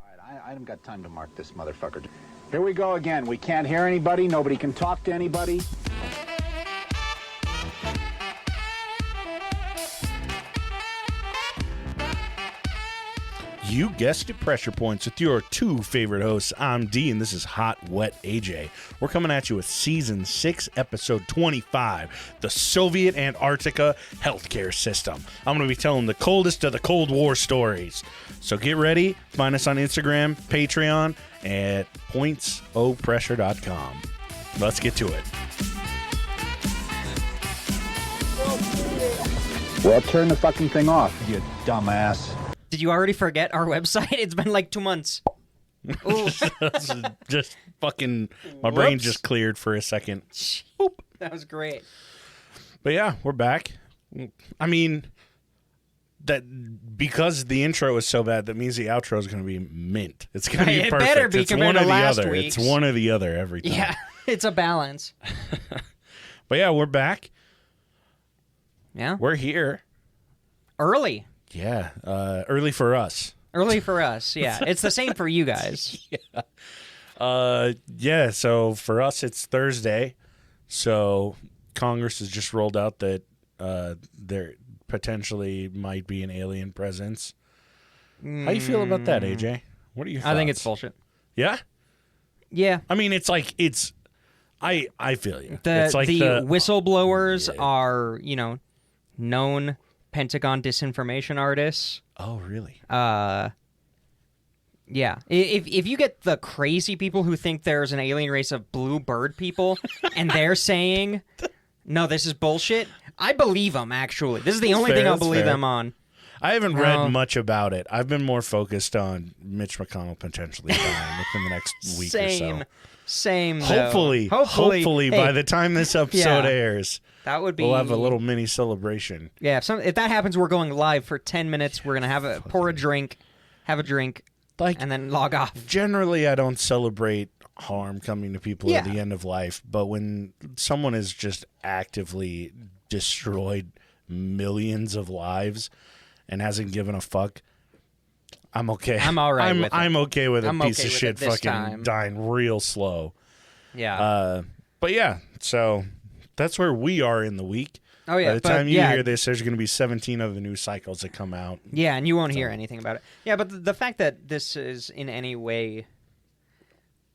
I haven't got time to mark this motherfucker. Here we go again. We can't hear anybody. Nobody can talk to anybody. You guessed it, Pressure Points with your two favorite hosts. I'm D, and this is Hot Wet AJ. We're coming at you with Season 6, Episode 25, the Soviet Antarctica Healthcare System. I'm going to be telling the coldest of the Cold War stories. So get ready. Find us on Instagram, Patreon, at pointsopressure.com. Let's get to it. Well, turn the fucking thing off, you dumbass. Did you already forget our website? It's been like 2 months. Just fucking, my brain just cleared for a second. Boop. That was great. But yeah, we're back. I mean, that because the intro is so bad, that means the outro is going to be mint. It's going to be perfect. It better be it's compared one to or the last other. week's. It's one or the other every time. Yeah, it's a balance. But yeah, we're back. Yeah. We're here. Early. Yeah, early for us. Early for us, yeah. It's the same for you guys. Yeah, so for us it's Thursday. So Congress has just rolled out that there potentially might be an alien presence. How do you feel about that, AJ? What are your thoughts? I think it's bullshit. Yeah? Yeah. I mean, it's like, I feel you. The it's like whistleblowers are, known Pentagon disinformation artists. Oh, really? Yeah. If you get the crazy people who think there's an alien race of blue bird people and they're saying, no, this is bullshit, I believe them, actually. This is the only thing I'll believe them on. I haven't read much about it. I've been more focused on Mitch McConnell potentially dying within the next week or so. Same. Hopefully, hey, by the time this episode airs, that would be. We'll have a little mini celebration. Yeah, if that happens, we're going live for 10 minutes. We're gonna pour a drink, have a drink, and then log off. Generally, I don't celebrate harm coming to people at the end of life, but when someone has just actively destroyed millions of lives and hasn't given a fuck, I'm okay. I'm all right with it. I'm okay with a piece of shit fucking time. dying real slow. Yeah. But yeah, so that's where we are in the week. Oh, yeah. By the time you hear this, there's going to be 17 other news cycles that come out. Yeah, and you won't hear anything about it. Yeah, but the fact that this is in any way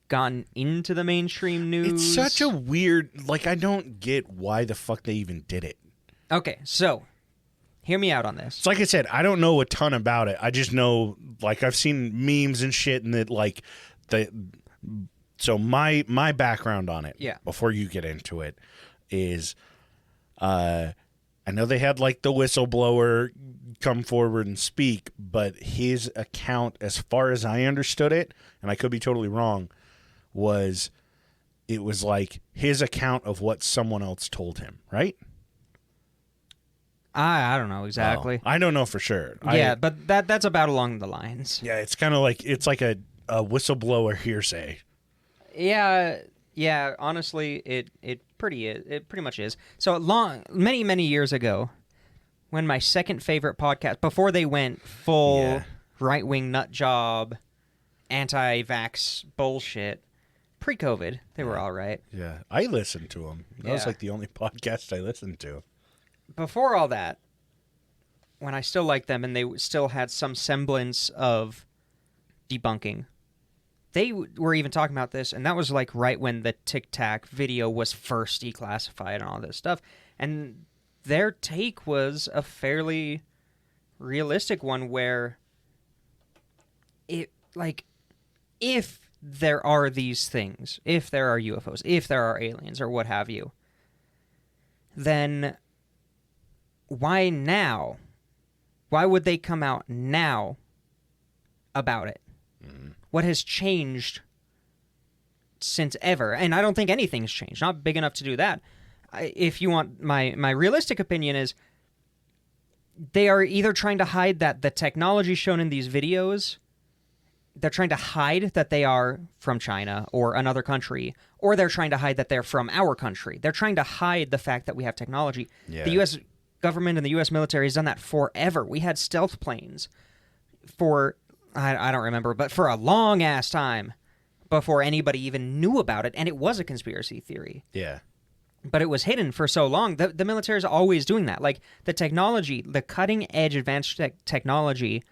gotten into the mainstream news... It's such a weird... Like, I don't get why the fuck they even did it. Okay, so... Hear me out on this. It's like I said, I don't know a ton about it. I just know, like, I've seen memes and shit, and that, like, so my background on it, before you get into it, is, I know they had, like, the whistleblower come forward and speak, but his account, as far as I understood it, and I could be totally wrong, it was like his account of what someone else told him, right? I don't know exactly. I don't know for sure. Yeah, but that's about along the lines. Yeah, it's kind of like a whistleblower hearsay. Yeah. Honestly, it pretty much is. So many years ago, when my second favorite podcast, before they went full right-wing nut job, anti-vax bullshit, pre-COVID, they were all right. Yeah, I listened to them. That was like the only podcast I listened to. Before all that, when I still liked them and they still had some semblance of debunking, they were even talking about this, and that was like right when the Tic Tac video was first declassified and all this stuff. And their take was a fairly realistic one where if there are these things, if there are UFOs, if there are aliens or what have you, then why now? Why would they come out now about it? Mm. What has changed since ever? And I don't think anything's changed. Not big enough to do that. If you want my realistic opinion is they are either trying to hide that the technology shown in these videos, they're trying to hide that they are from China or another country, or they're trying to hide that they're from our country. They're trying to hide the fact that we have technology. Yeah. The U.S. government and the U.S. military has done that forever. We had stealth planes for I don't remember, but for a long ass time before anybody even knew about it, and it was a conspiracy theory. Yeah. But it was hidden for so long. The military is always doing that. Like, the technology, the cutting-edge advanced technology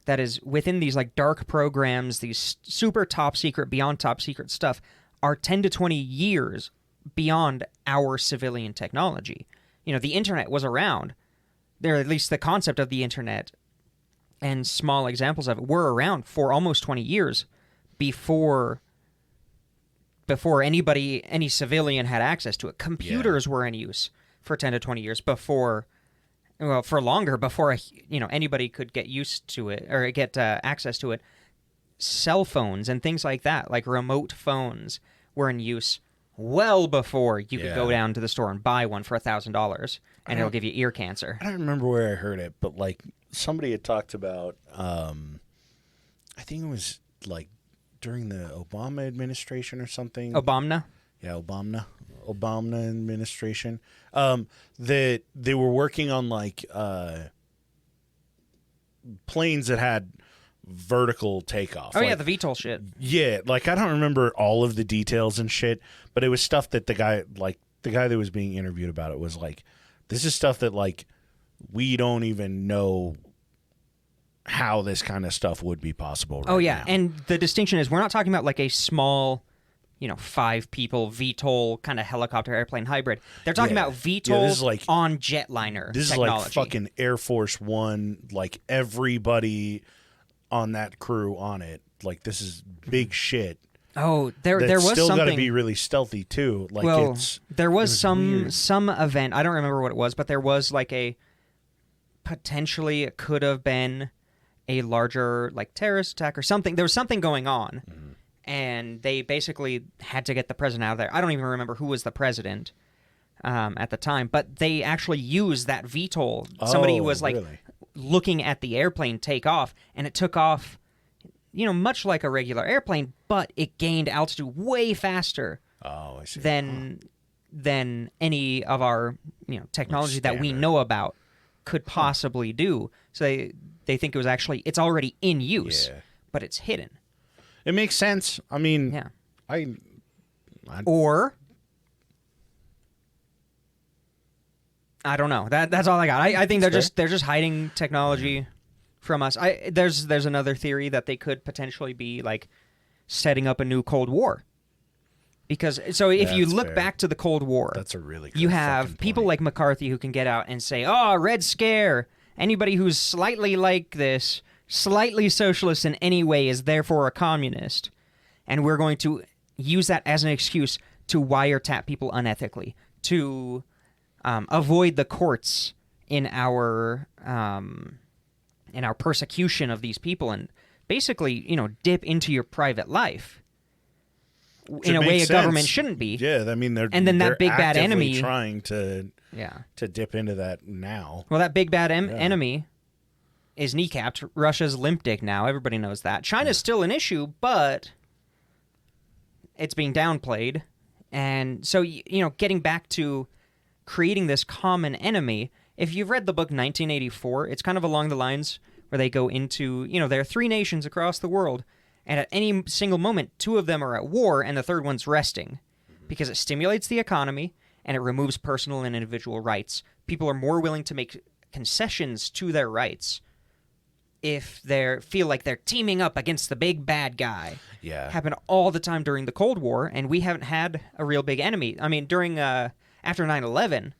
that is within these, like, dark programs, these super top-secret, beyond top-secret stuff, are 10 to 20 years beyond our civilian technology. You know, the internet was around. There, at least the concept of the internet and small examples of it were around for almost 20 years before anybody, any civilian had access to it. Computers were in use for 10 to 20 years before, well, for longer, before, anybody could get used to it or get access to it. Cell phones and things like that, like remote phones, were in use well before you could go down to the store and buy one for $1,000 and it'll give you ear cancer. I don't remember where I heard it, but like somebody had talked about, I think it was like during the Obama administration or something. Obama? Yeah, Obama administration. That they were working on like planes that had vertical takeoff. Oh, like, yeah, the VTOL shit. Yeah, like I don't remember all of the details and shit, but it was stuff that the guy that was being interviewed about it was like, this is stuff that like we don't even know how this kind of stuff would be possible right now. And the distinction is we're not talking about like a small, 5 people VTOL kind of helicopter airplane hybrid. They're talking about VTOL this is like, on jetliner this technology. Is like fucking Air Force One, like everybody on that crew on it. Like this is big shit. Oh, there was still something. Got to be really stealthy too. Like there was some weird. Some event. I don't remember what it was, but there was like a potentially it could have been a larger like terrorist attack or something. There was something going on, and they basically had to get the president out of there. I don't even remember who was the president at the time, but they actually used that VTOL. Somebody was like looking at the airplane take off, and it took off, much like a regular airplane, but it gained altitude way faster than any of our technology that we know about could possibly do. So they think it was actually, it's already in use, but it's hidden. It makes sense. I mean, or I don't know. That's all I got. I think they're just hiding technology from us. There's another theory that they could potentially be like setting up a new Cold War. Because if you look back to the Cold War, that's a really good you have people like McCarthy who can get out and say, "Oh, Red Scare. Anybody who's slightly like this, slightly socialist in any way is therefore a communist. And we're going to use that as an excuse to wiretap people unethically, to avoid the courts in our persecution of these people, and basically, dip into your private life in a way a government shouldn't be." Yeah, I mean, they're big bad enemy trying to dip into that now. Well, that big bad enemy is kneecapped. Russia's limp dick now. Everybody knows that. China's still an issue, but it's being downplayed. And so, getting back to creating this common enemy, if you've read the book 1984, it's kind of along the lines where they go into, there are 3 nations across the world, and at any single moment, 2 of them are at war, and the third one's resting, because it stimulates the economy, and it removes personal and individual rights. People are more willing to make concessions to their rights if they feel like they're teaming up against the big bad guy. Yeah. Happened all the time during the Cold War, and we haven't had a real big enemy. I mean, after 9/11,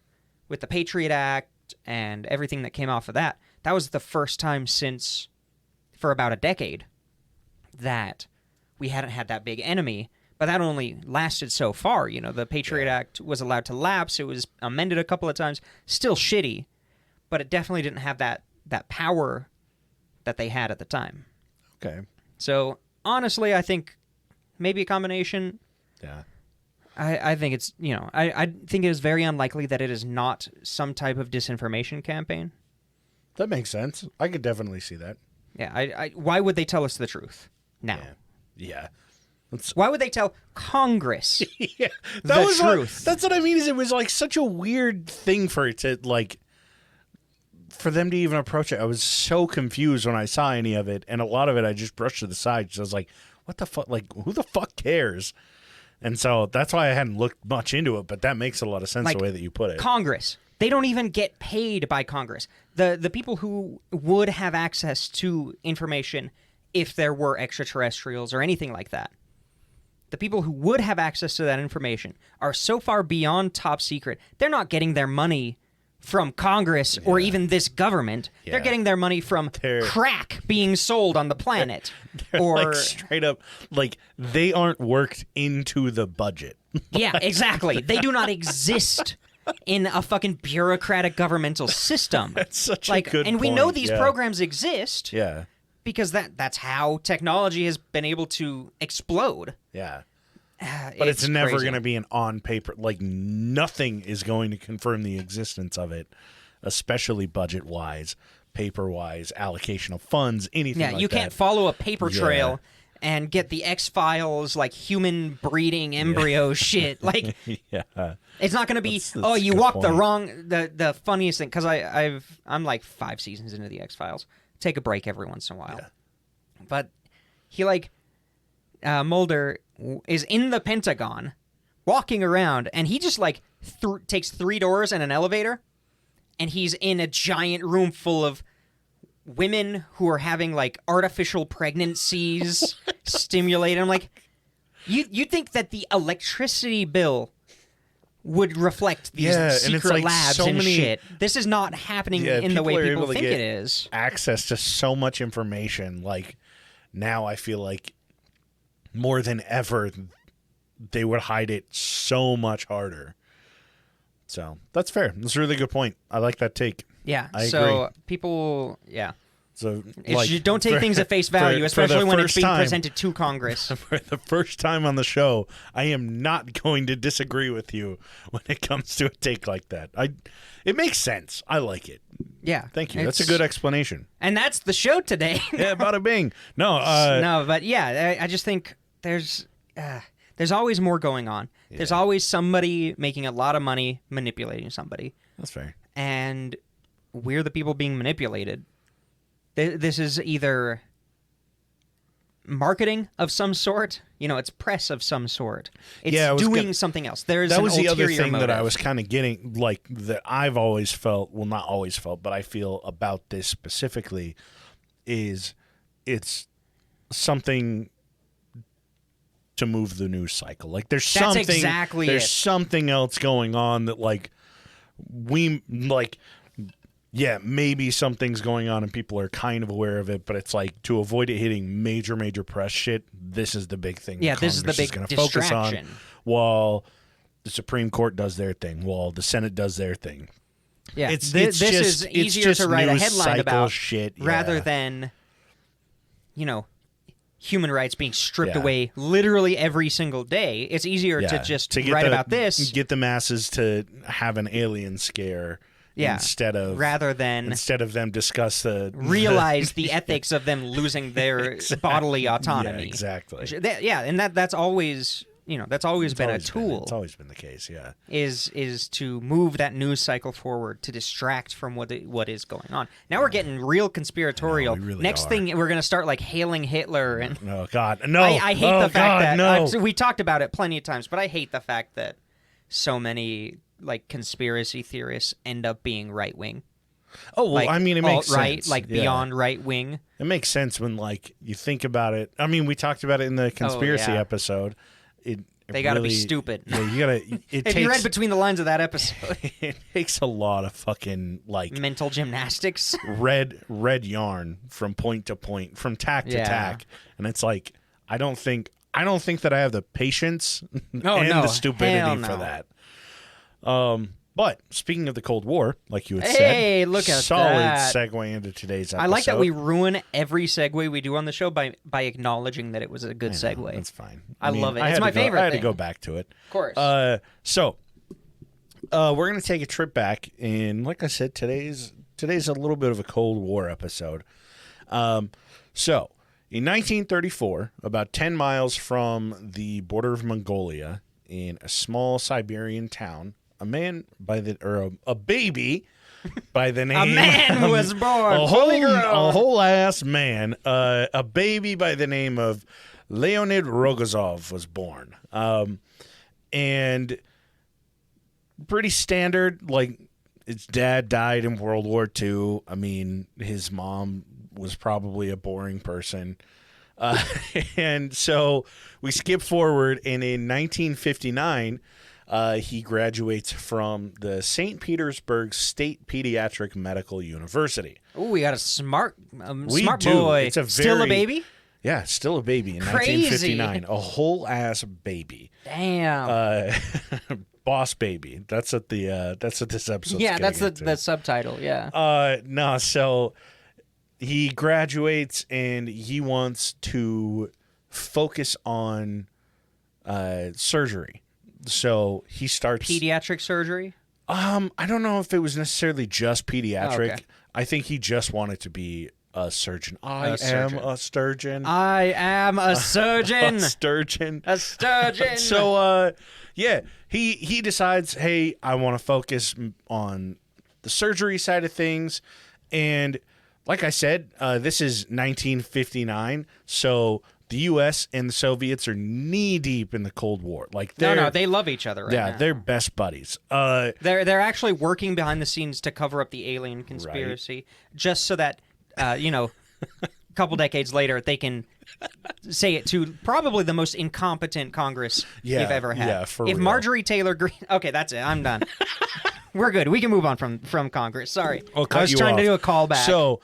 with the Patriot Act and everything that came off of that, that was the first time for about a decade, that we hadn't had that big enemy. But that only lasted so far. The Patriot Act was allowed to lapse. It was amended a couple of times. Still shitty, but it definitely didn't have that power that they had at the time. Okay. So, honestly, I think maybe a combination. Yeah. I think it's, I think it is very unlikely that it is not some type of disinformation campaign. That makes sense. I could definitely see that. Yeah. Why would they tell us the truth now? Yeah. Why would they tell Congress the truth? Like, that's what I mean. Is it was like such a weird thing for it to like for them to even approach it, I was so confused when I saw any of it, and a lot of it I just brushed to the side. So I was like, what the fuck? Like, who the fuck cares? And so that's why I hadn't looked much into it, but that makes a lot of sense Like, the way that you put it. Congress. They don't even get paid by Congress. The people who would have access to information if there were extraterrestrials or anything like that, the people who would have access to that information are so far beyond top secret. They're not getting their money from Congress or even this government. Yeah. They're getting their money from crack being sold on the planet. Or like straight up, like they aren't worked into the budget. Yeah, exactly. They do not exist in a fucking bureaucratic governmental system. That's such like, a good and we point. know these Yeah. programs exist. Yeah. Because that's how technology has been able to explode. Yeah. But it's never crazy. going to be an on paper. Like, nothing is going to confirm the existence of it, especially budget wise, paper wise, allocation of funds, anything like that. Yeah, you can't follow a paper trail and get the X-Files, like, human breeding embryo shit. Like, it's not going to be, that's you a good walked the point. wrong, the funniest thing, because I'm like 5 seasons into the X-Files. Take a break every once in a while. Yeah. But he, like, Mulder is in the Pentagon, walking around, and he just, like, takes 3 doors and an elevator, and he's in a giant room full of women who are having, like, artificial pregnancies stimulated. I'm like, you think that the electricity bill would reflect these secret like labs so and many, shit. This is not happening in the way are people able to think get it is. Access to so much information. Like, now I feel like more than ever, they would hide it so much harder. So that's fair. That's a really good point. I like that take. Yeah. I so agree. people, So you don't take things at face value, especially when it's being presented to Congress. For the first time on the show, I am not going to disagree with you when it comes to a take like that. It makes sense. I like it. Yeah. Thank you. That's a good explanation. And that's the show today. Yeah, bada bing. No, no, but yeah, I just think there's always more going on. Yeah. There's always somebody making a lot of money manipulating somebody. That's fair. And we're the people being manipulated. This is either marketing of some sort, it's press of some sort. It's doing something else. That was the other thing motive. that I was kind of getting, like, that I've always felt, well, not always felt, but I feel about this specifically is it's something to move the news cycle. Like, there's something else going on that, like, maybe something's going on and people are kind of aware of it, but it's like, to avoid it hitting major press shit, this is the big thing. Yeah, this is the big Congress is gonna focus on, while the Supreme Court does their thing, while the Senate does their thing. Yeah, this is easier to write a headline about shit, rather than, human rights being stripped away literally every single day. It's easier to just write about this. Get the masses to have an alien scare. Yeah. Instead of them discuss realize the ethics of them losing their bodily autonomy. Yeah, exactly. And that's always that's always been a tool. It's always been the case. Yeah. Is to move that news cycle forward to distract from what is going on. Now we're getting real conspiratorial. Next thing we're gonna start like hailing Hitler and. Oh God, no! I hate the fact that we talked about it plenty of times, but I hate the fact that so many like conspiracy theorists end up being right wing. Oh, well, like, I mean, it makes sense. sense. Like beyond right wing. It makes sense when like you think about it. I mean, we talked about it in the conspiracy episode. They got to be stupid. Yeah, you gotta. If you read between the lines of that episode, it takes a lot of fucking like mental gymnastics, red yarn from point to point, from tack to tack, and it's like I don't think that I have the patience and the stupidity for that. But speaking of the Cold War, like you had said, look at solid that. segue into today's episode. I like that we ruin every segue we do on the show by acknowledging that it was a good segue. That's fine. I love it. It's my favorite thing. I had to go back to it. Of course. So we're going to take a trip back, and like I said, today's a little bit of a Cold War episode. So in 1934, about 10 miles from the border of Mongolia, in a small Siberian town, a baby by the name... A man was born. A whole ass man. A baby by the name of Leonid Rogozov was born. And pretty standard, like, his dad died in World War II. I mean, his mom was probably a boring person. And so we skip forward, and in 1959, he graduates from the St. Petersburg State Pediatric Medical University. Oh, we got a smart We smart do. boy. It's a Still a very- baby? Yeah, still a baby in Crazy. 1959. A whole ass baby. Damn. Boss baby. That's what this episode. Yeah, that's the subtitle. Yeah. No, so he graduates and he wants to focus on surgery. So he starts Pediatric surgery. I don't know if it was necessarily just pediatric. Okay. I think he just wanted to be a surgeon. I am surgeon. a sturgeon. I am a surgeon. A sturgeon. A sturgeon. So yeah, he decides, hey, I want to focus on the surgery side of things. And like I said, this is 1959, so the U.S. and the Soviets are knee deep in the Cold War. Like no, they love each other right now. Yeah, they're best buddies. They're actually working behind the scenes to cover up the alien conspiracy, just so that a couple decades later they can say it to probably the most incompetent Congress we've ever had. Yeah, for if real. Marjorie Taylor Greene, okay, that's it. I'm done. We're good. We can move on from Congress. Sorry, I'll cut I was you trying to off. do a callback. So,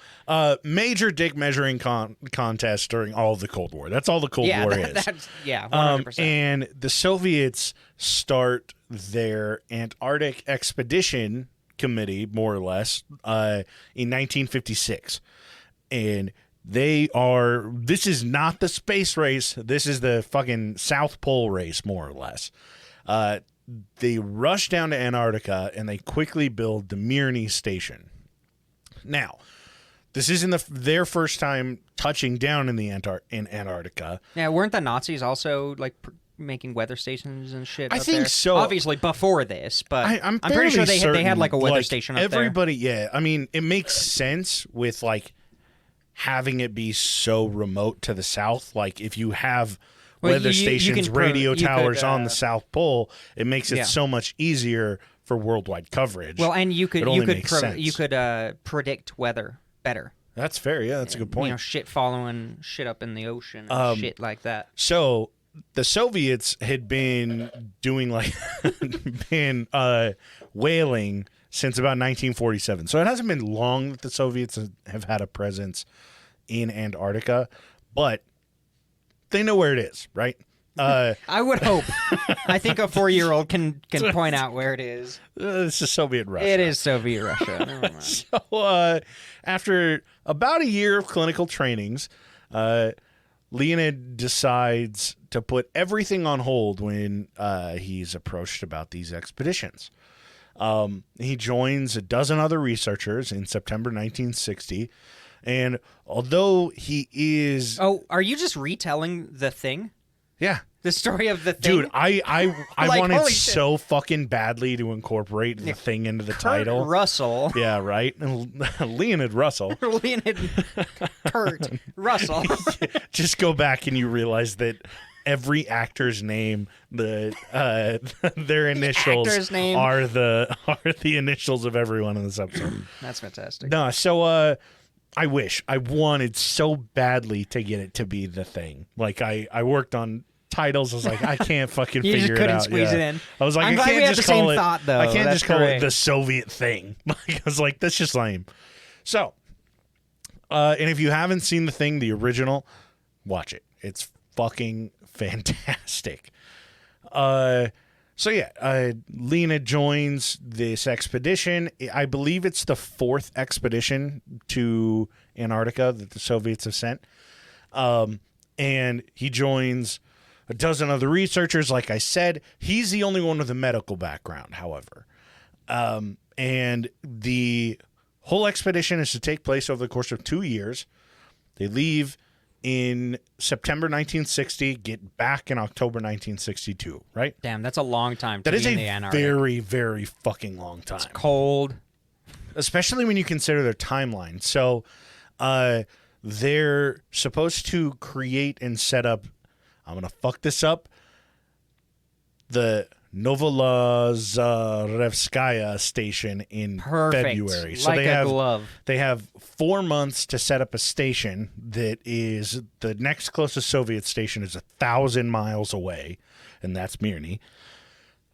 major dick measuring contest during all of the Cold War. That's all the Cold War is. That's 100%. And the Soviets start their Antarctic expedition committee, more or less, in 1956. And this is not the space race. This is the fucking South Pole race, more or less. They rush down to Antarctica and they quickly build the Mirny station. Now, this isn't their first time touching down in Antarctica. Yeah, weren't the Nazis also like making weather stations and shit? I up think there? so. Obviously before this, but I'm pretty sure fairly they had like a weather certain, station up everybody, yeah. I mean, it makes sense with like having it be so remote to the south. Like if you have weather stations, radio towers on the South Pole, it makes it so much easier for worldwide coverage. Well, and you could sense. predict weather better. That's fair. Yeah, that's a good point. You know, shit following shit up in the ocean, and shit like that. So the Soviets had been doing whaling since about 1947. So it hasn't been long that the Soviets have had a presence in Antarctica, but they know where it is, right? I would hope. I think a 4-year-old can point out where it is. This is Soviet Russia. It is Soviet Russia. Never mind. So after about a year of clinical trainings, Leonid decides to put everything on hold when he's approached about these expeditions. He joins a dozen other researchers in September 1960. And although he is... Oh, are you just retelling the thing? Yeah. The story of the thing? Dude, I Like, wanted holy so fucking badly to incorporate the thing into the title. Russell. Yeah, right? Leonid Russell. Leonid Kurt Russell. Just go back and you realize that every actor's name, their initials actor's name. are the initials of everyone in this episode. That's fantastic. No, so I wanted so badly to get it to be the thing. Like I worked on titles. I was like, I can't fucking You figure just couldn't it out. squeeze it in. I was like, I'm I glad can't we had just the same call it. thought, though. I can't That's just call great. it the Soviet thing. Like, I was like, that's just lame. So, and if you haven't seen the thing, the original, watch it. It's fucking fantastic. So yeah, Lena joins this expedition. I believe it's the 4th expedition to Antarctica that the Soviets have sent. And he joins a dozen other researchers. Like I said, he's the only one with a medical background, however. And the whole expedition is to take place over the course of 2 years. They leave in September 1960, get back in October 1962, right? Damn, that's a long time to That is be in a the Antarctic. very, very fucking long time. Cold. especially when you consider their timeline. So they're supposed to create and set up, I'm going to fuck this up, the Novolazarevskaya station in February. So like they a have glove. They have 4 months to set up a station that is the next closest Soviet station is 1,000 miles away, and that's Mirny.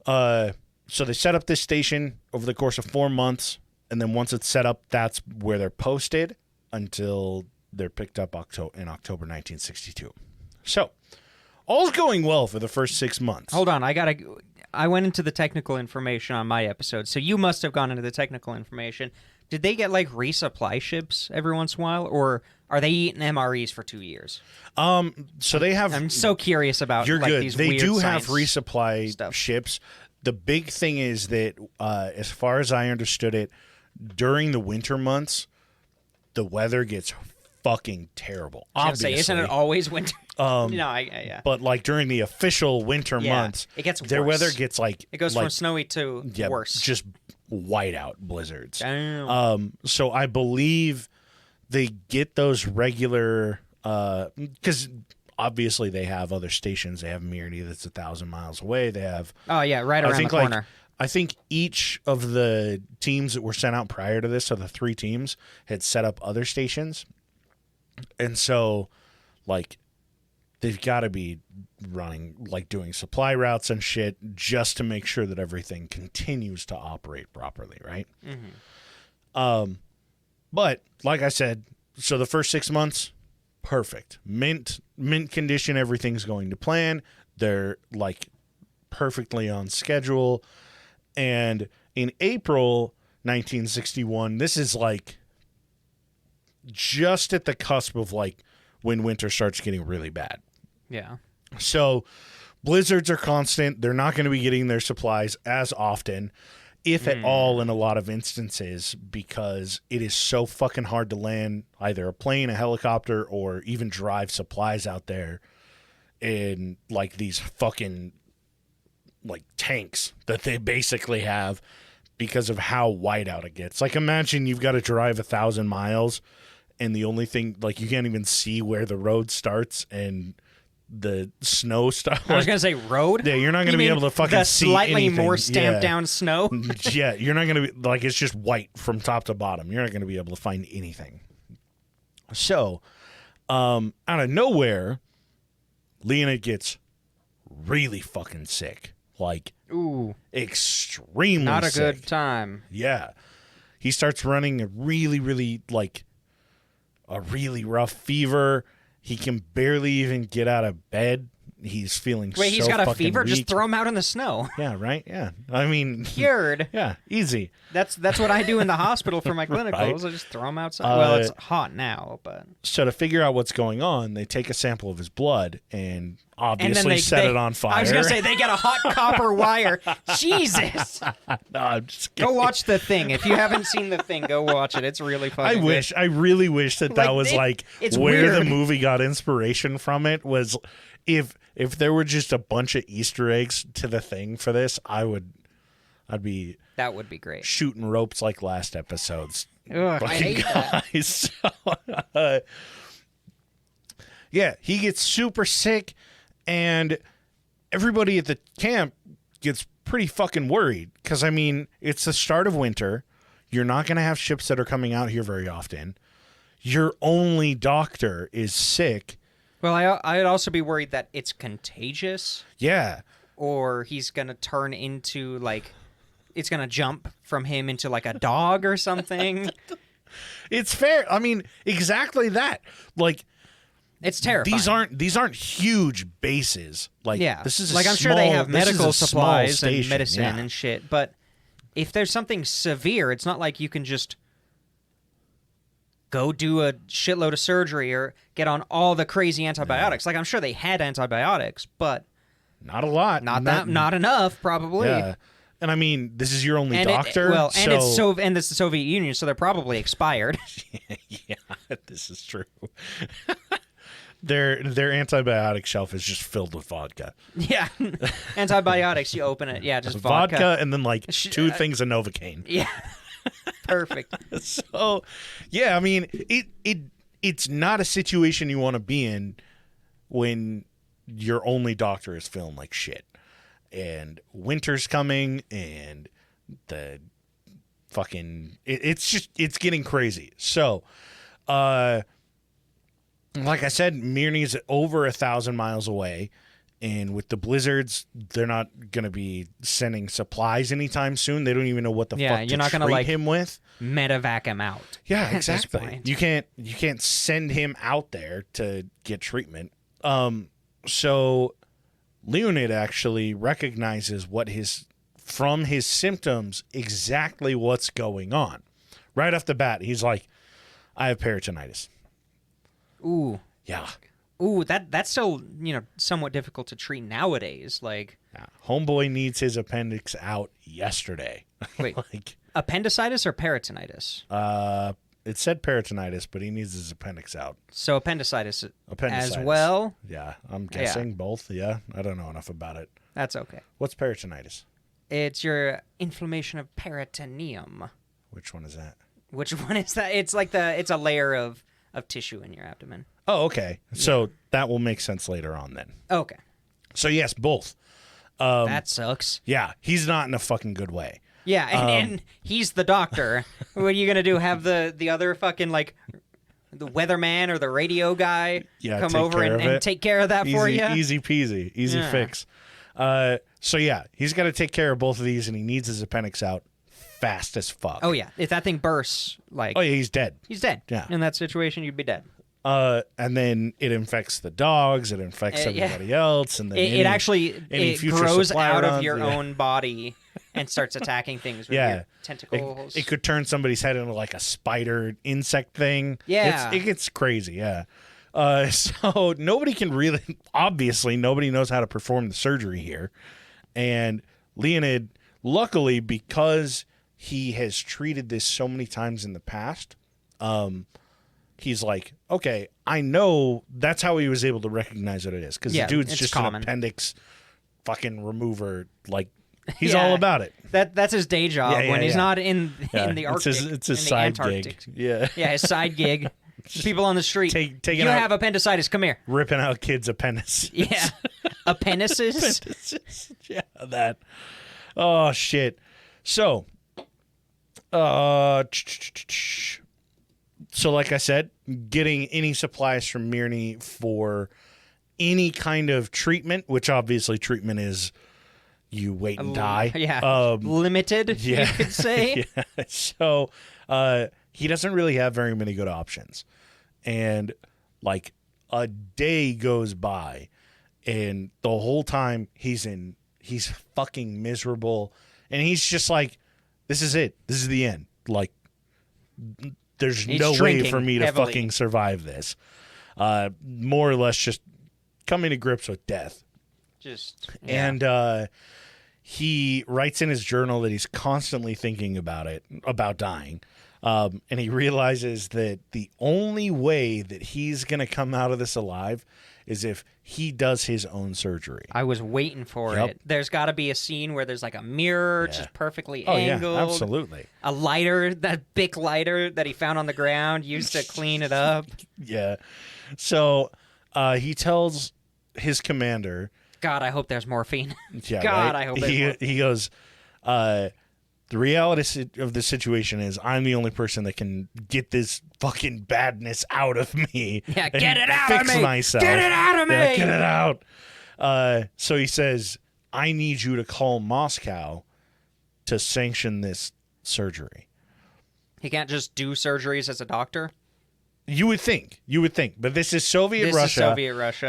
So they set up this station over the course of 4 months, and then once it's set up, that's where they're posted until they're picked up in October 1962. So all's going well for the first 6 months. Hold on, I went into the technical information on my episode, so you must have gone into the technical information. Did they get like resupply ships every once in a while, or are they eating MREs for 2 years? So they have. I'm so curious about. You're like, good. These They weird do have science resupply ships. The big thing is that, as far as I understood it, during the winter months, the weather gets fucking terrible. Obviously, isn't it always winter? Yeah. But like during the official winter months, it gets their worse. weather gets like It goes like, from snowy to worse. just whiteout blizzards. Damn. So I believe they get those regular because obviously they have other stations. They have Mirny that's 1,000 miles away. They have right around the corner. I think each of the teams that were sent out prior to this, so the 3 teams, had set up other stations. And so, like, they've got to be running, like, doing supply routes and shit just to make sure that everything continues to operate properly, right? Mm-hmm. But, like I said, so the first 6 months, perfect. Mint condition, everything's going to plan. They're, like, perfectly on schedule. And in April 1961, this is, like, just at the cusp of like when winter starts getting really bad. Yeah. So blizzards are constant. They're not going to be getting their supplies as often, if at all, in a lot of instances, because it is so fucking hard to land either a plane, a helicopter, or even drive supplies out there in like these fucking like tanks that they basically have because of how whiteout it gets. Like imagine you've got to drive 1,000 miles and the only thing, like, you can't even see where the road starts and the snow starts. I was going to say road? Yeah, you're not going to be able to fucking see slightly anything. more stamped down snow? Yeah, you're not going to be, like, it's just white from top to bottom. You're not going to be able to find anything. So, out of nowhere, Leonid gets really fucking sick. Like, ooh, extremely not a sick. good time. Yeah. He starts running a really, really, like, a really rough fever. He can barely even get out of bed. He's feeling Wait, he's got a fever? weak. Just throw him out in the snow. Yeah, right? Yeah. I mean... Cured. Yeah, easy. That's what I do in the hospital for my clinicals. Right? I just throw him outside. Well, it's hot now, but... So to figure out what's going on, they take a sample of his blood and obviously set it on fire. I was going to say, they get a hot copper wire. Jesus! No, I'm just kidding. Go watch The Thing. If you haven't seen The Thing, go watch it. It's really fucking good. I really wish that was like it's where weird. the movie got inspiration from. It was if there were just a bunch of Easter eggs to The Thing for this, I'd be that would be great. Shooting ropes like last episode's. Ugh, I hate guys. So, yeah, he gets super sick, and everybody at the camp gets pretty fucking worried because, I mean, it's the start of winter. You're not going to have ships that are coming out here very often. Your only doctor is sick. Well, I'd also be worried that it's contagious. Yeah. Or he's going to turn into, like, it's going to jump from him into, like, a dog or something. It's fair. I mean, exactly that. Like, it's terrifying. These aren't huge bases. Like, yeah. This is like, I'm sure they have medical supplies and medicine yeah. and shit. But if there's something severe, it's not like you can just go do a shitload of surgery or get on all the crazy antibiotics. Like, I'm sure they had antibiotics, but not a lot. Not enough, probably. Yeah. And I mean, this is your only doctor. And it's the Soviet Union, so they're probably expired. Yeah, this is true. Their antibiotic shelf is just filled with vodka. Yeah, antibiotics. You open it, yeah, just vodka and then like 2 things of Novocaine. Yeah, Perfect. So, yeah, I mean, it's not a situation you want to be in when your only doctor is feeling like shit. And winter's coming, and the fucking... It's getting crazy. So, like I said, Mirny's over 1,000 miles away. And with the blizzards, they're not going to be sending supplies anytime soon. They don't even know what the fuck you're not to gonna, treat like, him with. Medevac him out. Yeah, at this exactly. point. You can't send him out there to get treatment. So Leonid actually recognizes from his symptoms exactly what's going on. Right off the bat, he's like, I have peritonitis. Ooh. Yeah. Ooh, that's so, somewhat difficult to treat nowadays. Like, Yeah. Homeboy needs his appendix out yesterday. Wait. Like, appendicitis or peritonitis? it said peritonitis, but he needs his appendix out. So appendicitis Appendicitis. as well? Yeah, I'm guessing both. Yeah, I don't know enough about it. That's okay. What's peritonitis? It's your inflammation of peritoneum. Which one is that? Which one is that? It's like it's a layer of tissue in your abdomen. Oh, okay. So that will make sense later on then. Okay. So yes, both. That sucks. Yeah, he's not in a fucking good way. Yeah, and he's the doctor. What are you gonna do? Have the other fucking like the weatherman or the radio guy come over and take care of that for you? Easy peasy, easy fix. So yeah, he's got to take care of both of these, and he needs his appendix out fast as fuck. Oh yeah, if that thing bursts, like oh yeah, he's dead. He's dead. Yeah. In that situation, you'd be dead. And then it infects the dogs, it infects everybody else, and then it actually grows supply out of runs, your own body and starts attacking things with your tentacles. It could turn somebody's head into like a spider insect thing. Yeah. It gets crazy, yeah. So nobody knows how to perform the surgery here. And Leonid, luckily, because he has treated this so many times in the past, he's like, okay, I know that's how he was able to recognize what it is. Because the dude's just common. An appendix fucking remover. Like, he's all about it. That's his day job when he's not in the Arctic. It's his side gig. Yeah. Yeah, his side gig. People on the street. You have appendicitis. Come here. Ripping out kids' appendices. Yeah. Appendices? Yeah, that. Oh, shit. So, like I said, getting any supplies from Mirny for any kind of treatment, which obviously treatment is you wait and die. Yeah. Limited, you could say. Yeah. So, he doesn't really have very many good options. And like a day goes by, and the whole time he's fucking miserable, and he's just like, this is it. This is the end. Like, there's no way for me to fucking survive this. More or less just coming to grips with death. And he writes in his journal that he's constantly thinking about dying. And he realizes that the only way that he's going to come out of this alive is if he does his own surgery. I was waiting for it. There's got to be a scene where there's like a mirror just perfectly angled. Yeah, absolutely. A lighter, that Bic lighter that he found on the ground, used to clean it up. Yeah. So he tells his commander... God, I hope there's morphine. Yeah, God, right? I hope there's morphine. He goes... the reality of the situation is I'm the only person that can get this fucking badness out of me. Yeah, get it out of me. Fix myself. Get it out of me. Yeah, get it out. So he says, I need you to call Moscow to sanction this surgery. He can't just do surgeries as a doctor? You would think. But this is Soviet Russia.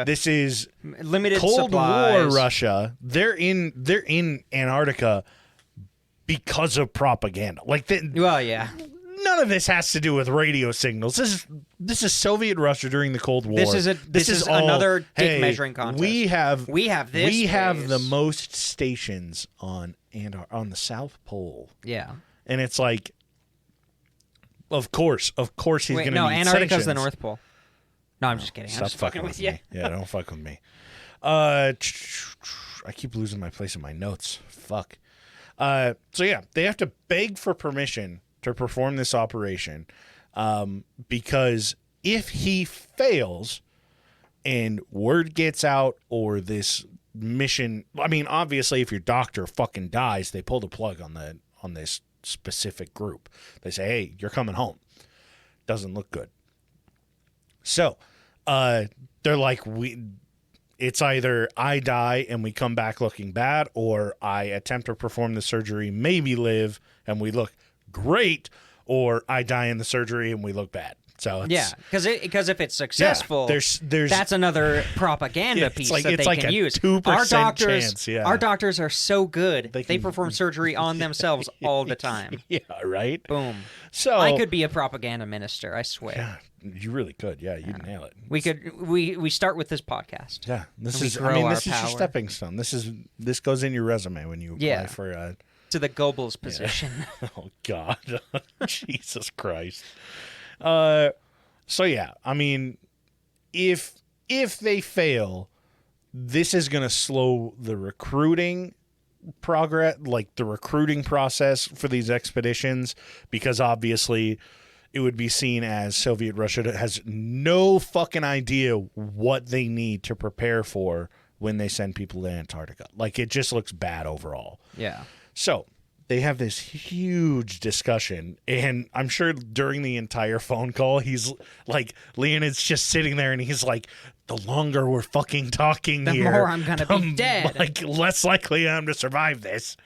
This is limited Cold supplies. War Russia. They're in Antarctica because of propaganda. None of this has to do with radio signals. This is Soviet Russia during the Cold War. This is all, another dick measuring contest. We have the most stations on the South Pole. Yeah. And it's like, of course he's going to need Antarctica's sanctions. the North Pole. No, I'm just kidding. Stop I'm just fucking with you. Yeah, don't fuck with me. I keep losing my place in my notes. Fuck. So yeah, they have to beg for permission to perform this operation, because if he fails and word gets out or this mission, I mean, obviously if your doctor fucking dies, they pull the plug on this specific group. They say, hey, you're coming home. Doesn't look good. So they're like, it's either I die and we come back looking bad, or I attempt to perform the surgery, maybe live, and we look great, or I die in the surgery and we look bad. So it's, because if it's successful, there's that's another propaganda piece that they can use. 2% chance. Our doctors are so good; they perform surgery on themselves all the time. Yeah, right. Boom. So I could be a propaganda minister. I swear. Yeah, you really could. Yeah, you'd nail it. We could. We start with this podcast. Yeah, this is your stepping stone. This goes in your resume when you apply for to the Goebbels position. Oh God, Jesus Christ. So yeah, I mean, if they fail, this is going to slow the recruiting progress, like the recruiting process for these expeditions, because obviously it would be seen as Soviet Russia has no fucking idea what they need to prepare for when they send people to Antarctica. Like, it just looks bad overall. Yeah. So they have this huge discussion, and I'm sure during the entire phone call, he's like, Leonid's just sitting there, and he's like, the longer we're fucking talking the here, more I'm gonna be dead. Like, less likely I am to survive this.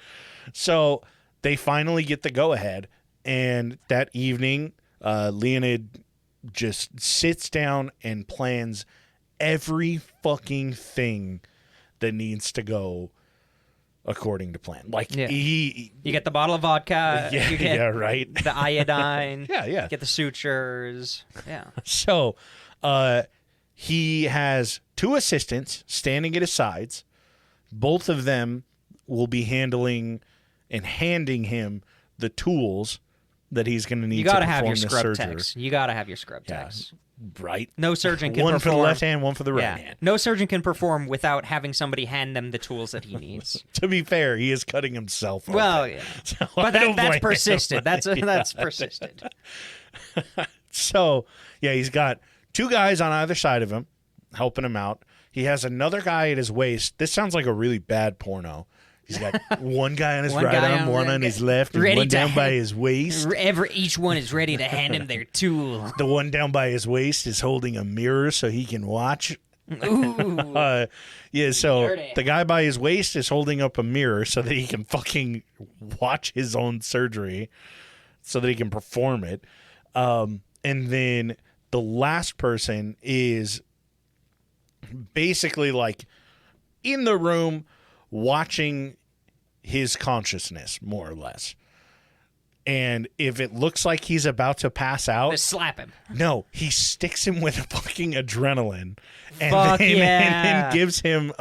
So they finally get the go-ahead, and that evening, Leonid just sits down and plans every fucking thing that needs to go according to plan. Like, you get the bottle of vodka. Yeah, you get right. the iodine. Yeah. Get the sutures. Yeah. So, he has 2 assistants standing at his sides. Both of them will be handling and handing him the tools that he's going to need to perform the surgery. You got to have your scrub techs. You got to have your scrub techs. Right. No surgeon can one perform. One for the left hand, one for the right hand. No surgeon can perform without having somebody hand them the tools that he needs. To be fair, he is cutting himself open. Well, yeah. So but that's persisted. That's persisted. So, yeah, he's got 2 guys on either side of him helping him out. He has another guy at his waist. This sounds like a really bad porno. He's got one guy on his right arm, one on his left, and one down by his waist. Each one is ready to hand him their tool. The one down by his waist is holding a mirror so he can watch. Ooh. Yeah, so dirty. The guy by his waist is holding up a mirror so that he can fucking watch his own surgery so that he can perform it. And then the last person is basically like in the room watching his consciousness, more or less. And if it looks like he's about to pass out, just slap him. No, he sticks him with a fucking adrenaline, and then gives him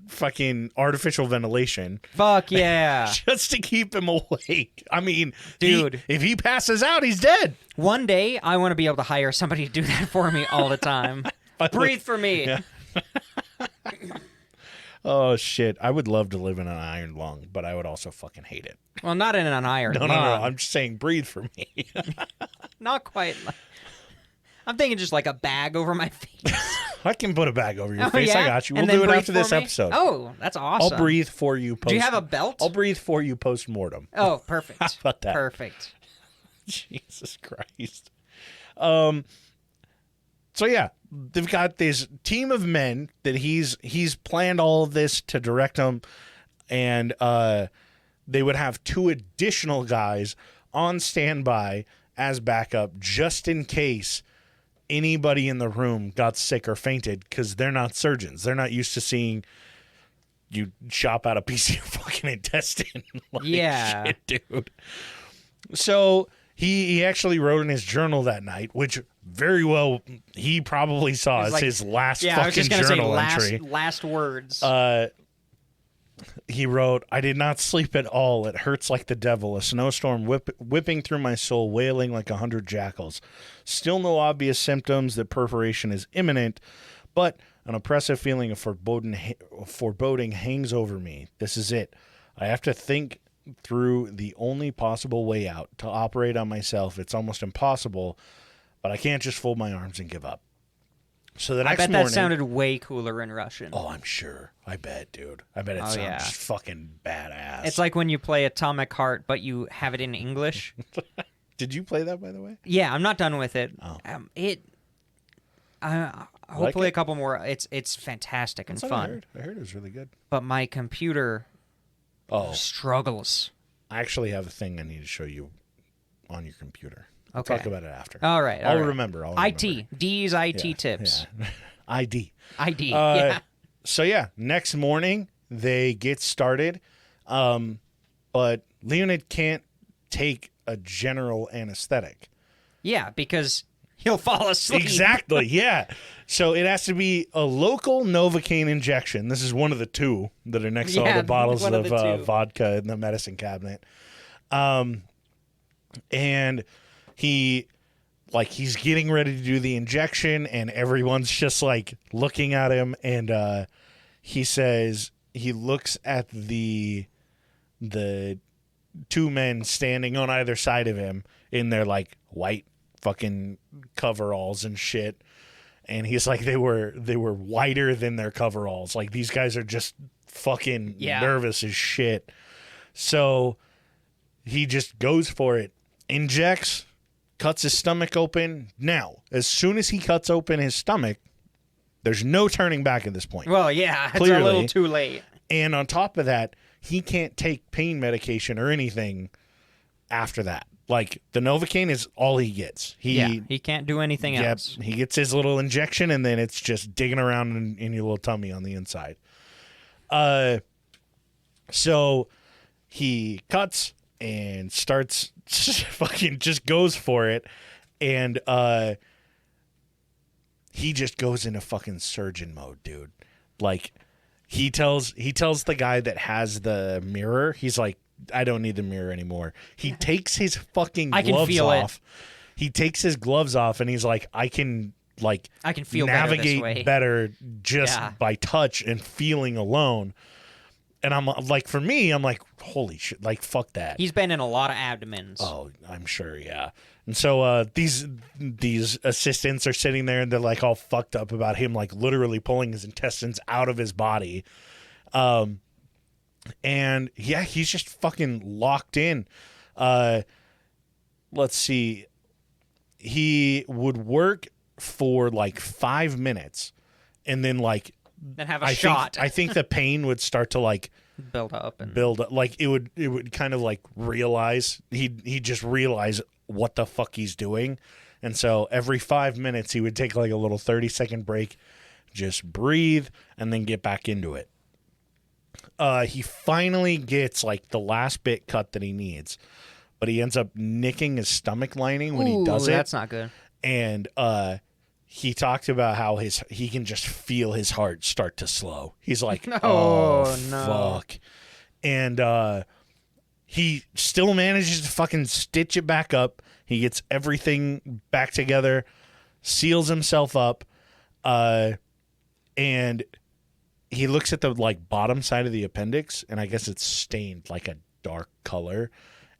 fucking artificial ventilation. Fuck yeah! Just to keep him awake. I mean, dude, if he passes out, he's dead. One day, I want to be able to hire somebody to do that for me all the time. Breathe for me. Yeah. Oh, shit. I would love to live in an iron lung, but I would also fucking hate it. Well, not in an iron lung. No. I'm just saying breathe for me. Not quite. I'm thinking just like a bag over my face. I can put a bag over your face. Yeah? I got you. We'll do it after this episode. Oh, that's awesome. I'll breathe for you post. Do you have a belt? I'll breathe for you post-mortem. Oh, perfect. How about that? Perfect. Jesus Christ. So yeah, they've got this team of men that he's planned all of this to direct them, and they would have 2 additional guys on standby as backup just in case anybody in the room got sick or fainted, because they're not surgeons. They're not used to seeing you chop out a piece of your fucking intestine. Yeah. Shit, dude. So he actually wrote in his journal that night, which very well he probably saw as his last fucking journal entry. Last words. He wrote, "I did not sleep at all. It hurts like the devil. A snowstorm whipping through my soul, wailing like 100 jackals. Still no obvious symptoms that perforation is imminent, but an oppressive feeling of foreboding hangs over me. This is it. I have to think through the only possible way out to operate on myself. It's almost impossible, but I can't just fold my arms and give up. So the next morning, I bet that sounded way cooler in Russian. Oh, I'm sure. I bet, dude. I bet it sounds just fucking badass. It's like when you play Atomic Heart, but you have it in English. Did you play that, by the way? Yeah, I'm not done with it. Oh. Hopefully a couple more. It's fantastic and fun. I heard it was really good. But my computer struggles. I actually have a thing I need to show you on your computer. We'll talk about it after. All right. I'll remember. IT. D's IT tips. Yeah. ID. Yeah. So, next morning, they get started. But Leonid can't take a general anesthetic. Yeah, because he'll fall asleep. Exactly, yeah. So it has to be a local Novocaine injection. This is one of the two that are next to all the bottles of vodka in the medicine cabinet. And he's getting ready to do the injection, and everyone's just like looking at him, and he says he looks at the two men standing on either side of him in their like white fucking coveralls and shit, and he's like they were whiter than their coveralls. Like these guys are just fucking nervous as shit. So he just goes for it, injects, cuts his stomach open. Now, as soon as he cuts open his stomach, there's no turning back at this point. Well, yeah, clearly. It's a little too late. And on top of that, he can't take pain medication or anything after that. Like, the Novocaine is all he gets. He can't do anything else. He gets his little injection, and then it's just digging around in your little tummy on the inside. So he cuts and starts fucking just goes for it, and he just goes into fucking surgeon mode, dude. Like, he tells the guy that has the mirror, he's like, I don't need the mirror anymore. He takes his fucking gloves off. He takes his gloves off, and he's like, I can feel navigate better just by touch and feeling alone. And I'm like, for me, I'm like, holy shit, like, fuck that. He's been in a lot of abdomens. Oh, I'm sure, yeah. And so these assistants are sitting there, and they're like all fucked up about him, like literally pulling his intestines out of his body. And yeah, he's just fucking locked in. Let's see. He would work for like 5 minutes, and then like have a shot. I think the pain would start to like build up. Like it would kind of like realize he'd just realize what the fuck he's doing. And so every 5 minutes he would take like a little 30-second break, just breathe, and then get back into it. He finally gets like the last bit cut that he needs, but he ends up nicking his stomach lining when he does it. That's not good. And he talked about how he can just feel his heart start to slow. He's like, oh no. Fuck. And he still manages to fucking stitch it back up. He gets everything back together, seals himself up, and he looks at the like bottom side of the appendix, and I guess it's stained like a dark color,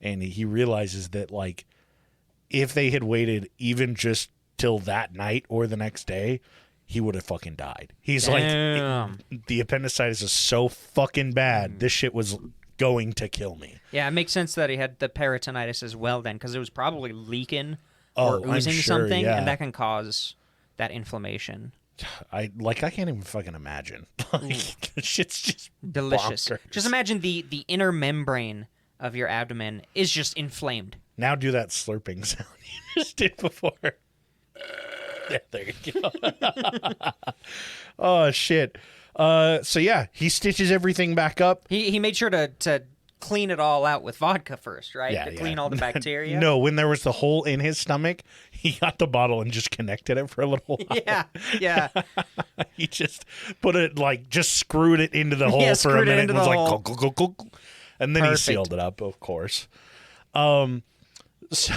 and he realizes that like if they had waited even just till that night or the next day, he would have fucking died. He's like, the appendicitis is so fucking bad. This shit was going to kill me. Yeah, it makes sense that he had the peritonitis as well then, because it was probably leaking or oozing something, and that can cause that inflammation. I can't even fucking imagine. Like, shit's just delicious. Bonkers. Just imagine the inner membrane of your abdomen is just inflamed. Now do that slurping sound you just did before. Yeah, there you go. Oh shit. So yeah, he stitches everything back up. He made sure to clean it all out with vodka first, right? Yeah, to clean all the bacteria. No, when there was the hole in his stomach, he got the bottle and just connected it for a little while. Yeah. He just put it just screwed it into the hole for a minute and was like, go. And then he sealed it up, of course. So,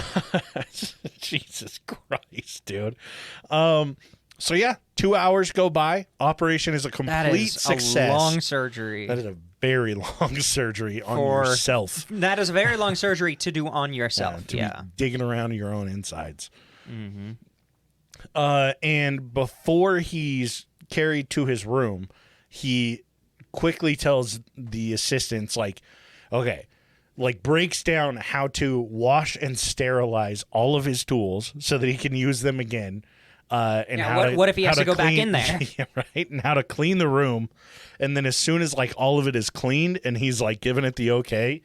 Jesus Christ, dude. So yeah, 2 hours go by. Operation is a complete That is success. a long surgery. That is a very long surgery on yourself. That is a very long surgery to do on yourself. To Yeah. be digging around your own insides. Mm-hmm. And before he's carried to his room, he quickly tells the assistants, like, okay, like breaks down how to wash and sterilize all of his tools so that he can use them again. And what if he has to go back in there? Yeah, right. And how to clean the room. And then as soon as like all of it is cleaned and he's like giving it the okay,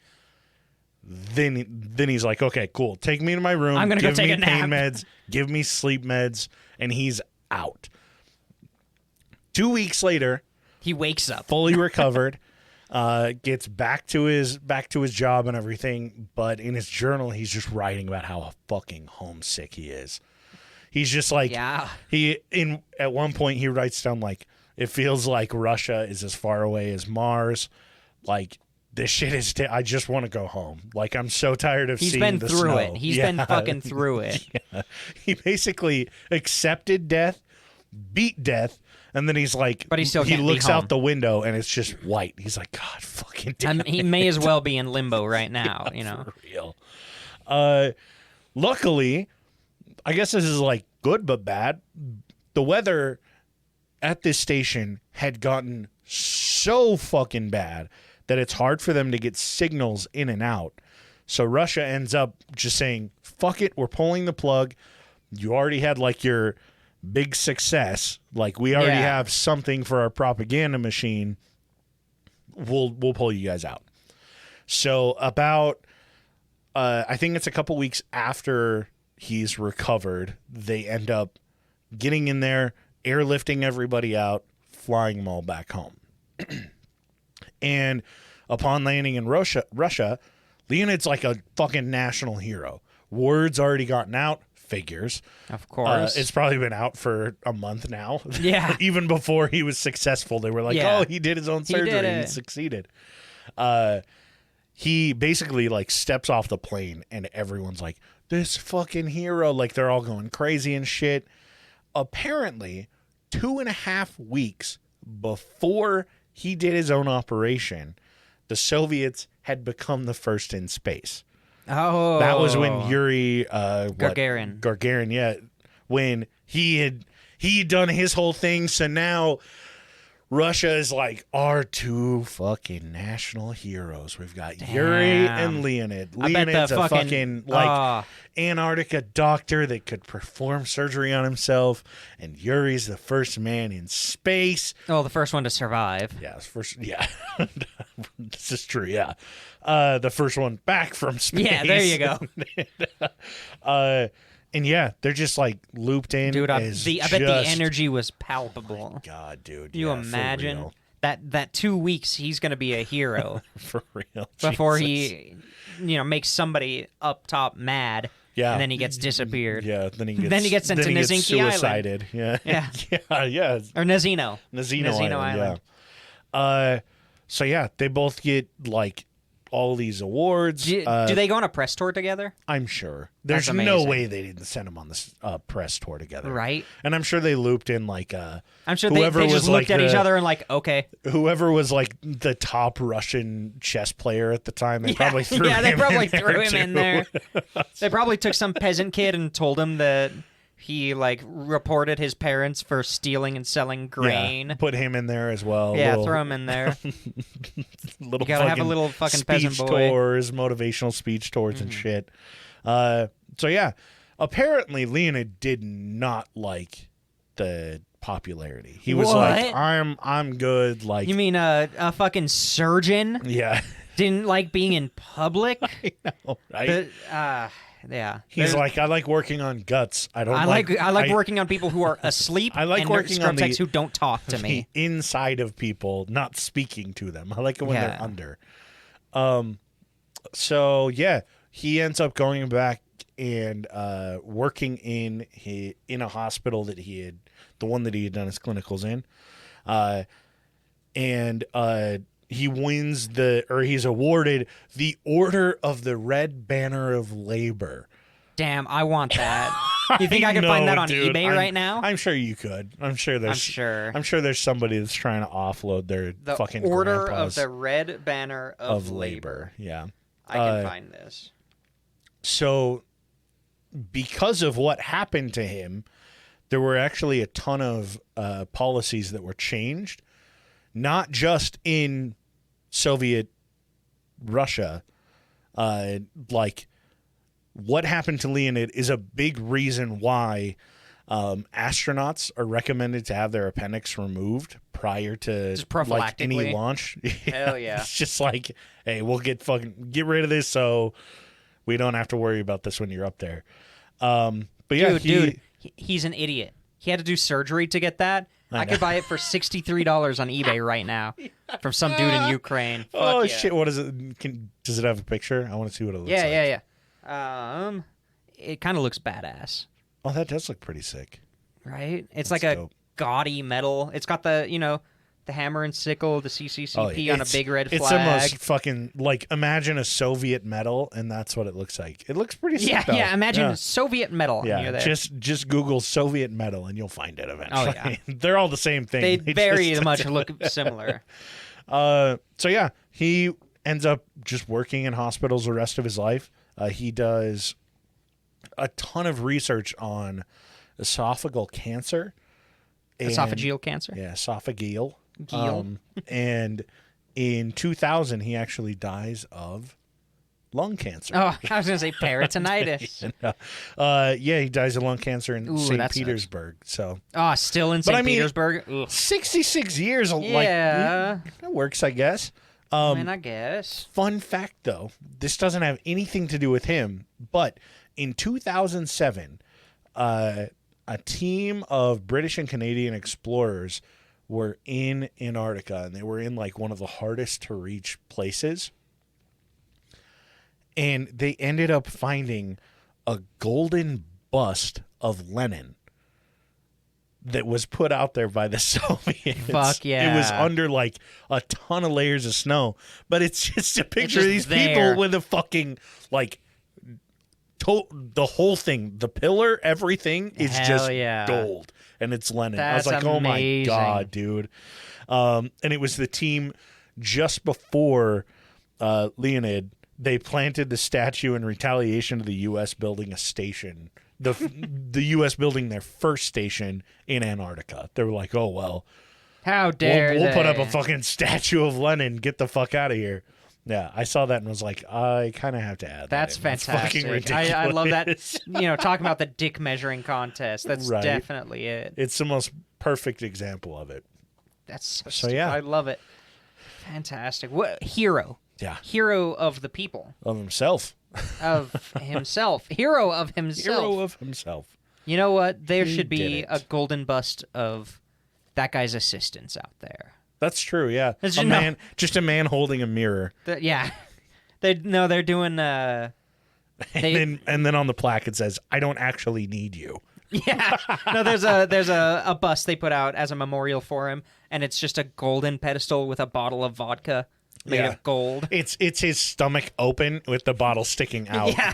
then he's like, okay, cool. Take me to my room. I'm gonna give go take me a nap. pain meds. Give me sleep meds. And he's out. 2 weeks later, He wakes up. fully recovered, gets back to his job and everything. But in his journal, he's just writing about how fucking homesick he is. He's just like, Yeah. At one point he writes down like, it feels like Russia is as far away as Mars. Like, this shit is, I just want to go home. Like, I'm so tired of He's seeing been the through snow. it. He's been fucking through it. Yeah. He basically accepted death, beat death, and then he's like, But he still he can't looks be home. out the window and it's just white. He's like, God fucking damn it. He may as well be in limbo right now, you know. For real. Luckily, I guess this is like good but bad. The weather at this station had gotten so fucking bad that it's hard for them to get signals in and out. So Russia ends up just saying, fuck it, we're pulling the plug. You already had like your big success. Like, we already have something for our propaganda machine. We'll pull you guys out. So about I think it's a couple weeks after he's recovered, they end up getting in there, airlifting everybody out, flying them all back home. And upon landing in Russia, Leonid's like a fucking national hero. Word's already gotten out. Figures. Of course. It's probably been out for a month now. Yeah. Even before he was successful, they were like, Yeah. oh, he did his own surgery. did He it. succeeded. He basically like steps off the plane and everyone's like, this fucking hero. Like, they're all going crazy and shit. Apparently, 2.5 weeks before he did his own operation, the Soviets had become the first in space. Oh. That was when Yuri Gagarin, yeah. When he had done his whole thing, so now Russia is like our two fucking national heroes. We've got Yuri and Leonid. Leonid's a fucking like Antarctica doctor that could perform surgery on himself, and Yuri's the first man in space. Oh, the first one to survive. Yeah, this is true. Yeah, the first one back from space. Yeah, there you go. And yeah, they're just like looped in. Dude, I bet the energy was palpable. Oh my God, dude. You imagine that 2 weeks he's going to be a hero for real. before Jesus. he makes somebody up top mad. Yeah. And then he gets disappeared. Yeah, then he gets sent to Nazinki Island. suicided. Yeah. Yeah. yeah. Or Nazino. Nazino Island. Yeah. So yeah, they both get like all these awards. Do they go on a press tour together? I'm sure. There's That's no amazing. way they didn't send them on this press tour together. Right. And I'm sure they looped in like I'm sure they just looked at each other and like, okay. Whoever was like the top Russian chess player at the time, they probably threw him they probably in there threw him in too. there. They probably took some peasant kid and told him that he like reported his parents for stealing and selling grain. Yeah, put him in there as well. Yeah, throw him in there. You gotta have a little fucking speech peasant boy. tours, motivational speech tours and shit. So yeah, apparently Leonid did not like the popularity. He was like, I'm good. Like, you mean a fucking surgeon yeah, didn't like being in public? I know, right? Yeah. He's like, I like working on guts. I like working on people who are asleep. I like and working on scrub techs who don't talk to the me. inside of people, not speaking to them. I like it when they're under. So yeah, he ends up going back and working in a hospital that the one that he had done his clinicals in, and he wins he's awarded the Order of the Red Banner of Labor. Damn, I want that. You think I could find that on dude. eBay right now? I'm sure you could. I'm sure there's somebody that's trying to offload their the fucking Order grandpa's of the Red Banner of Labor. Yeah. I can find this. So, because of what happened to him, there were actually a ton of policies that were changed, not just in Soviet Russia. Like, what happened to Leonid is a big reason why astronauts are recommended to have their appendix removed prior to like any launch. Hell yeah. It's just like, hey, we'll get rid of this so we don't have to worry about this when you're up there. But yeah, dude, he's an idiot. He had to do surgery to get that. I could buy it for $63 on eBay right now from some dude in Ukraine. Fuck shit! What is it? Does it have a picture? I want to see what it looks like. Yeah. It kind of looks badass. Oh, that does look pretty sick. Right? It's like a gaudy metal. It's got the hammer and sickle, the CCCP on a big red flag. It's the most fucking, like, imagine a Soviet medal, and that's what it looks like. It looks pretty sick, though. Yeah, imagine Soviet medal. Yeah, just Google Soviet medal, and you'll find it eventually. Oh, yeah. They're all the same thing. They very much look similar. So, yeah, he ends up just working in hospitals the rest of his life. He does a ton of research on esophageal cancer. Esophageal cancer? Yeah, esophageal. And in 2000, he actually dies of lung cancer. Oh, I was going to say peritonitis. Yeah, he dies of lung cancer in St. Petersburg. So, still in St. Petersburg? 66 years. Yeah. That works, I guess. I guess. Fun fact, though, this doesn't have anything to do with him, but in 2007, a team of British and Canadian explorers were in Antarctica, and they were in like one of the hardest to reach places. And they ended up finding a golden bust of Lenin that was put out there by the Soviets. Fuck yeah. It was under like a ton of layers of snow, but it's just a picture of these people with a fucking like the whole thing, the pillar, everything is just gold, and it's Lenin. That's I was like, amazing. oh my God, dude. And it was the team just before Leonid. They planted the statue in retaliation to the U.S. building a station. The U.S. building their first station in Antarctica. They were like, oh, well. How dare we'll put up a fucking statue of Lenin. Get the fuck out of here. Yeah, I saw that and was like, I kind of have to add that. That's fantastic. Fucking I love that. Talking about the dick measuring contest. That's definitely it. It's the most perfect example of it. That's so yeah. I love it. Fantastic. What hero? Yeah. Hero of the people. Of himself. Of himself. Hero of himself. Hero of himself. You know what? There should be a golden bust of that guy's assistants out there. That's true, yeah. Just a man holding a mirror. Yeah. They're doing and then on the plaque it says, I don't actually need you. Yeah. No, there's a bust they put out as a memorial for him, and it's just a golden pedestal with a bottle of vodka made of gold. It's his stomach open with the bottle sticking out. Yeah.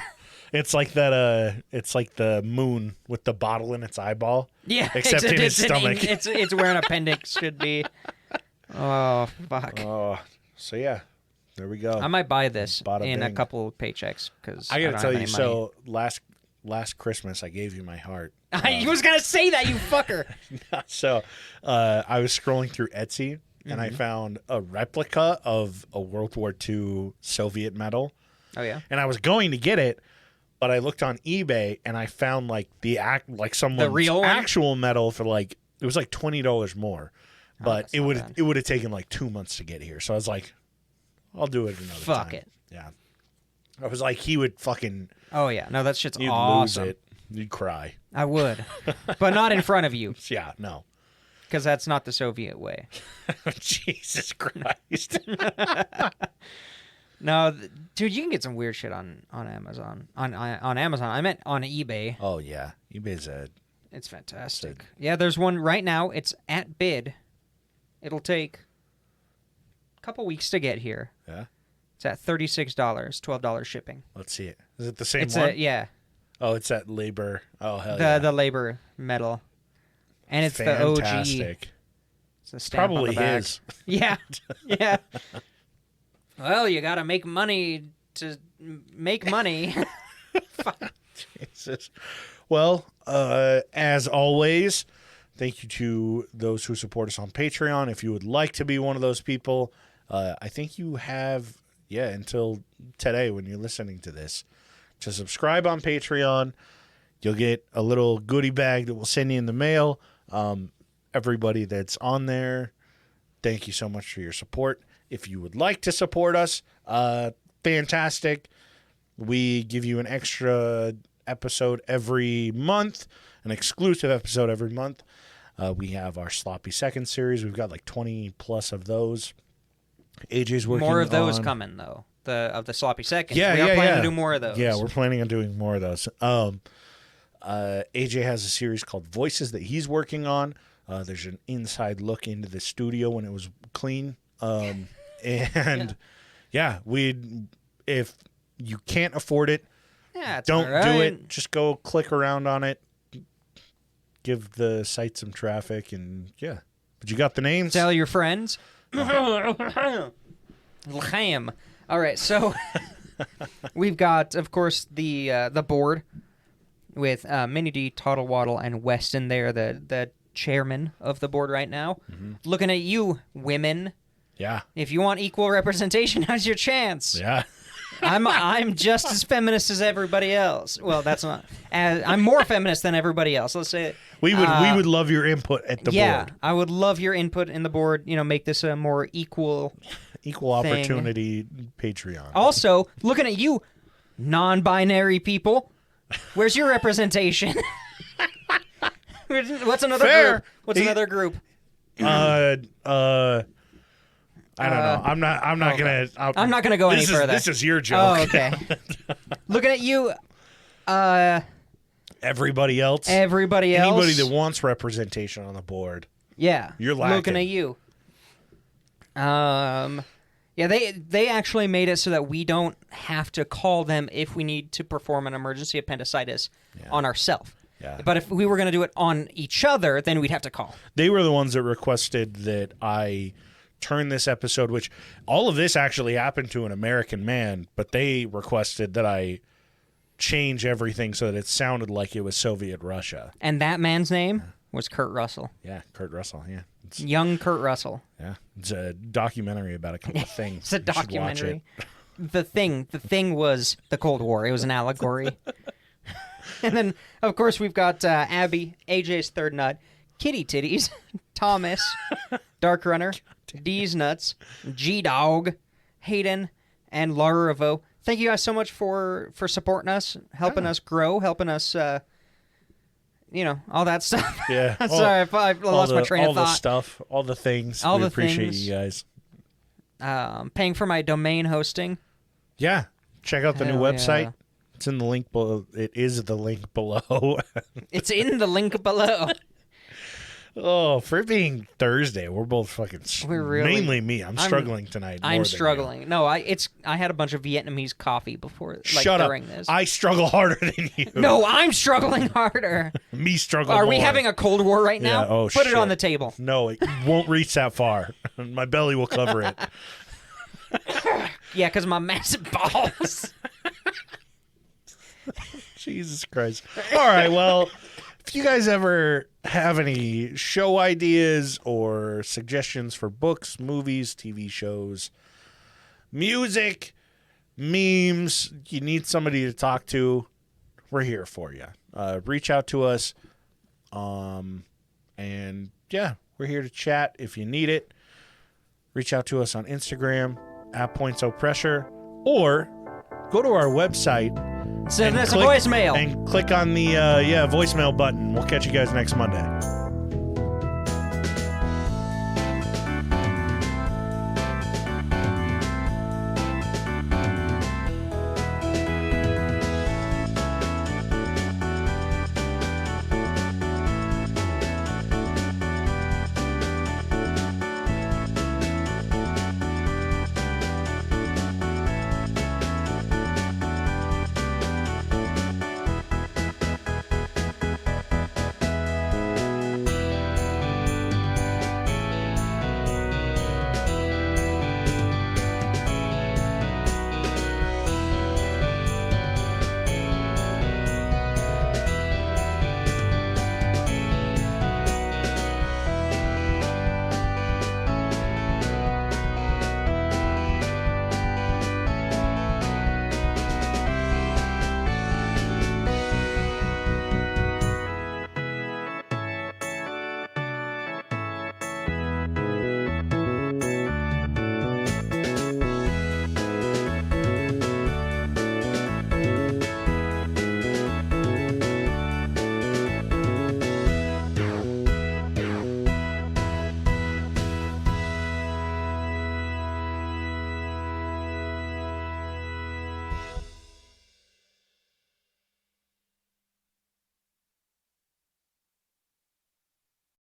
It's like that. It's like the moon with the bottle in its eyeball. Yeah, except in his stomach. It's where an appendix should be. Oh fuck. Oh, so yeah, there we go. I might buy this in a bing. couple of paychecks because I gotta don't tell have you. any So last Christmas I gave you my heart. I was gonna say that, you fucker. So I was scrolling through Etsy. And I found a replica of a World War II Soviet medal. Oh yeah. And I was going to get it, but I looked on eBay and I found like someone's real actual medal for like it was like $20 more. But it would have taken like 2 months to get here. So I was like, I'll do it another time. Fuck it. Yeah. I was like, he would fucking. Oh yeah. No, that shit's you'd awesome. lose it. You'd cry. I would, but not in front of you. Yeah. No. Because that's not the Soviet way. Jesus Christ. No, dude, you can get some weird shit on Amazon. On Amazon. I meant on eBay. Oh, yeah. eBay's It's fantastic. Yeah, there's one right now. It's at bid. It'll take a couple weeks to get here. Yeah? It's at $36, $12 shipping. Let's see it. Is it the same one? Yeah. Oh, it's that labor. Oh, hell yeah. The labor medal. And it's Fantastic. the OG. It's the stamp Probably on the back. his. Yeah. Yeah. Well, you got to make money to make money. Jesus. Well, as always, thank you to those who support us on Patreon. If you would like to be one of those people, I think you have, until today when you're listening to this, to subscribe on Patreon. You'll get a little goodie bag that we'll send you in the mail. Everybody that's on there, thank you so much for your support. If you would like to support us, fantastic. We give you an extra episode every month, an exclusive episode every month. We have our Sloppy Second series. We've got like 20 plus of those. AJ's working on... More of those coming, though. Of the Sloppy Seconds. Yeah, we are planning to do more of those. Yeah, we're planning on doing more of those. AJ has a series called Voices that he's working on. There's an inside look into the studio when it was clean. If you can't afford it, don't do it. Just go click around on it. Give the site some traffic, and But you got the names? Tell your friends. L'chaim. All right, so we've got, of course, the board with Minnie D, Toddle Waddle, and Weston there, the chairman of the board right now. Mm-hmm. Looking at you, women. Yeah. If you want equal representation, now's your chance. Yeah. I'm just as feminist as everybody else. Well, that's not. I'm more feminist than everybody else. Let's say it. We would love your input at the board. Yeah, I would love your input in the board. Make this a more equal opportunity Patreon. Also, looking at you, non-binary people, where's your representation? What's another Fair. group? What's another group? I don't know. I'm not gonna. I'm not gonna go any further. This is your joke. Oh, okay. Looking at you, everybody else. Everybody else. Anybody that wants representation on the board. Yeah. You're lacking. Looking at you. Yeah, they actually made it so that we don't have to call them if we need to perform an emergency appendicitis on ourselves. Yeah. But if we were going to do it on each other, then we'd have to call. They were the ones that requested that I turn this episode, which all of this actually happened to an American man, but they requested that I change everything so that it sounded like it was Soviet Russia. And that man's name was Kurt Russell. Yeah, Kurt Russell, yeah. Young Kurt Russell. Yeah, it's a documentary about a couple of things. It's a documentary. The thing was the Cold War. It was an allegory. And then, of course, we've got Abby, AJ's third nut, Kitty Titties, Thomas, Dark Runner, D's Nuts, G-Dog, Hayden, and Laura Revo. Thank you guys so much for supporting us, helping us grow, helping us, all that stuff. Yeah. Sorry, I lost my train of thought. All the stuff, all the things. We appreciate you guys. Paying for my domain hosting. Yeah. Check out the new website. Yeah. It's in the link below. It is the link below. It's in the link below. Oh, for it being Thursday, we're both fucking. Mainly me. I'm struggling tonight. I'm struggling. No, I had a bunch of Vietnamese coffee before. Shut up. During this. I struggle harder than you. No, I'm struggling harder. Me struggle. Are more. we having a Cold War right now? Yeah. Oh, Put it on the table. No, it won't reach that far. My belly will cover it. Yeah, because my massive balls. Jesus Christ. All right, well, if you guys ever have any show ideas or suggestions for books, movies, TV shows, music, memes, you need somebody to talk to, we're here for you. Reach out to us. And yeah, we're here to chat if you need it. Reach out to us on Instagram @PointsOfPressure, or go to our website. Send us a voicemail. And click on the voicemail button. We'll catch you guys next Monday.